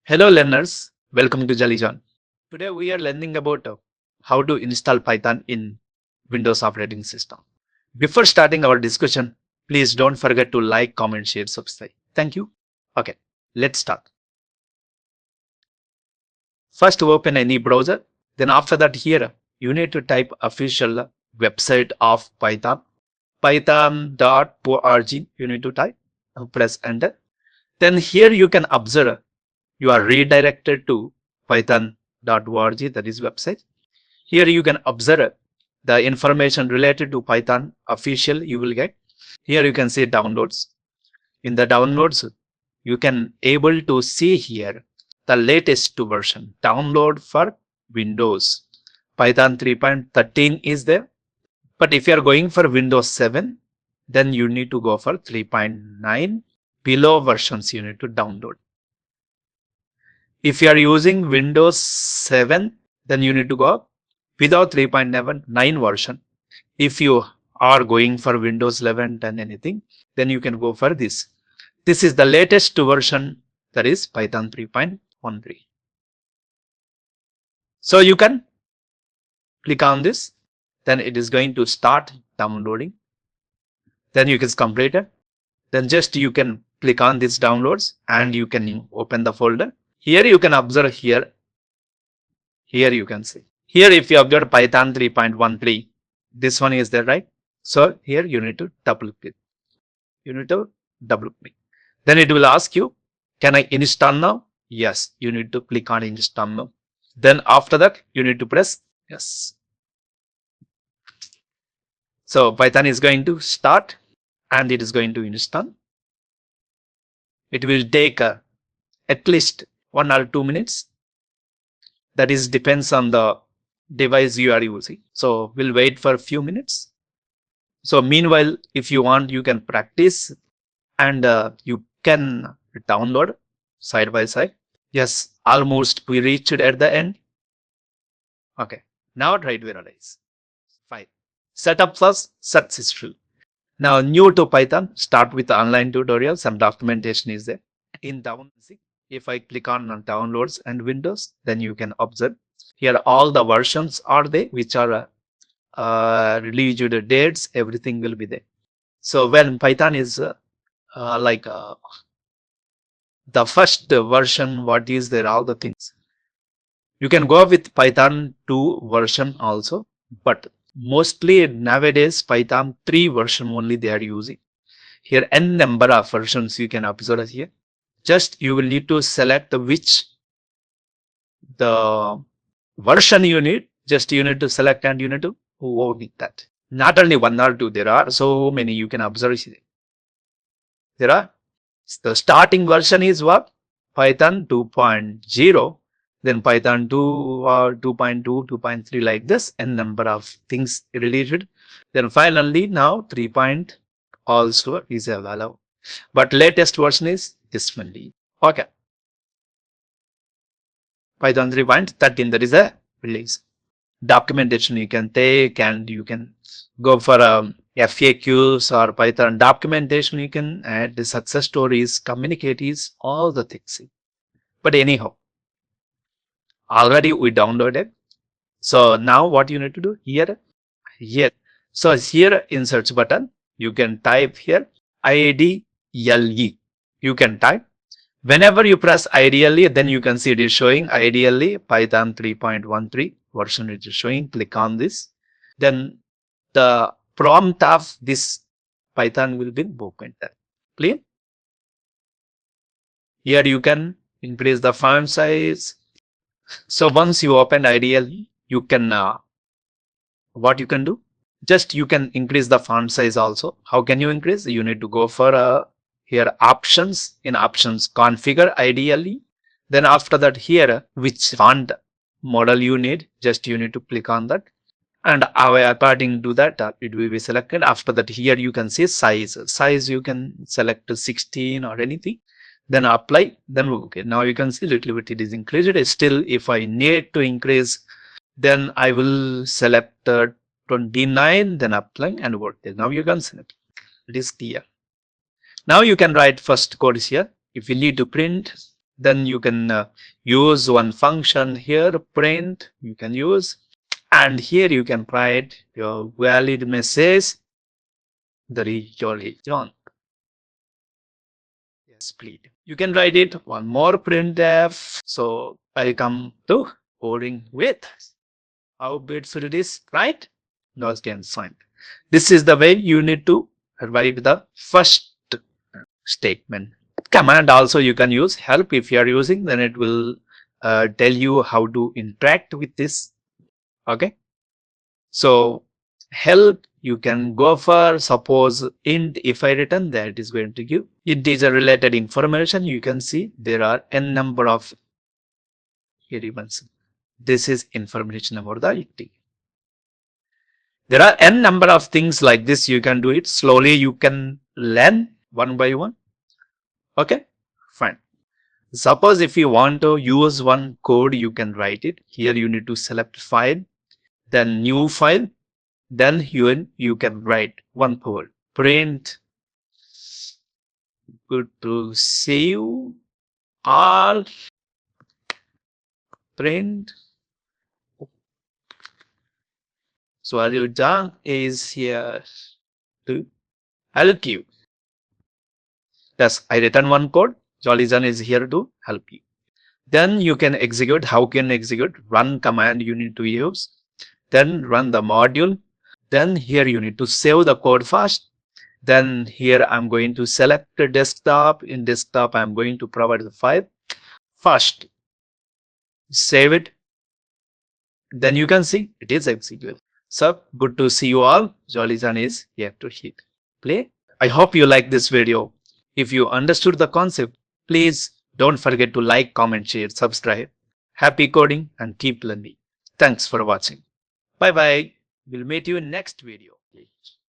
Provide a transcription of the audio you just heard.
Hello learners, welcome to JollyJohn. Today we are learning about how to install Python in Windows operating system. Before starting our discussion, please don't forget to like, comment, share, subscribe. Thank you. Okay, let's start. First open any browser. Then after that here, you need to type official website of Python. Python.org you need to type. Press enter. Then here you can observe you are redirected to python.org, that is website. Here you can observe the information related to Python official you will get. Here you can see downloads. In the downloads, you can able to see here the latest version download for Windows. Python 3.13 is there. But if you are going for Windows 7, then you need to go for 3.9. Below versions you need to download. If you are using Windows 7, then you need to go up without 3.9 version. If you are going for Windows 11 and anything, then you can go for this. This is the latest version, that is Python 3.13. So you can click on this, then it is going to start downloading. Then you can complete it. Then just you can click on this downloads and you can open the folder. Here you can observe here you can see. Here if you observe Python 3.13, this one is there, right? So here you need to double click. Then it will ask you, can I install now? Yes, you need to click on install now. Then after that, you need to press yes. So Python is going to start and it is going to install. It will take at least 1 or 2 minutes. That is depends on the device you are using. So we'll wait for a few minutes. So meanwhile, if you want, you can practice and you can download side by side. Yes, almost we reached at the end. Okay, now try to analyze. Fine. Setup was successful. Now new to Python, start with the online tutorial. Some documentation is there. In down, if I click on downloads and Windows, then you can observe here all the versions are there, which are released dates, everything will be there. So when Python is the first version, what is there, all the things. You can go with Python 2 version also, but mostly nowadays Python 3 version only they are using. Here n number of versions you can observe here. Just you will need to select which the version you need. Just you need to select and you need to work with that. Not only 1 or 2, there are so many you can observe. There are the starting version is what? Python 2.0, then Python 2 or 2.2, 2.3 like this, and number of things related. Then finally now 3. Also is allowed. But latest version is this only. Okay. Python 3.13, that is a release. Documentation you can take and you can go for FAQs or Python documentation. You can add the success stories, communicatives, all the things. But anyhow, already we downloaded. So now what you need to do here. So here in search button, you can type here IDLE. You can type. Whenever you press IDLE, then you can see it is showing IDLE Python 3.13 version. It is showing. Click on this. Then the prompt of this Python will be opened there. Clear? Here you can increase the font size. So once you open IDLE, you can what you can do? Just you can increase the font size also. How can you increase? You need to go for here options. In options, configure IDLE. Then after that here, which font model you need, just you need to click on that. And according to that, it will be selected. After that here you can see size. Size you can select 16 or anything. Then apply. Then okay. Now you can see little bit it is increased. Still, if I need to increase, then I will select 29. Then apply and work there. Now you can select. It is clear. Now you can write first code here. If you need to print, Then you can use one function here, print, you can use, and here you can write your valid message. That is JollyJohn. Yes, please. You can write it one more printf. So I come to coding with how beautiful it is, right? Now can sign. This is the way you need to write the first statement. Command also you can use. Help if you are using, then it will tell you how to interact with this. Okay. So help you can go for, suppose int, if I return that is going to give integer related information. You can see there are n number of here events. This is information about the int. There are n number of things like this. You can do it slowly. You can learn one by one. Okay, fine. Suppose if you want to use one code, you can write it. Here you need to select file, then new file, then you can write one code. Print, good to save all, print. So JollyJohn is here to help you. Yes, I written one code. JollyJohn is here to help you. Then you can execute. How can execute? Run command you need to use. Then run the module. Then here you need to save the code first. Then here I'm going to select the desktop. In desktop, I'm going to provide the file. First, save it. Then you can see it is executed. So good to see you all. JollyJohn is here to hit play. I hope you like this video. If you understood the concept, please don't forget to like, comment, share, subscribe. Happy coding and keep learning. Thanks for watching. Bye bye. We'll meet you in next video.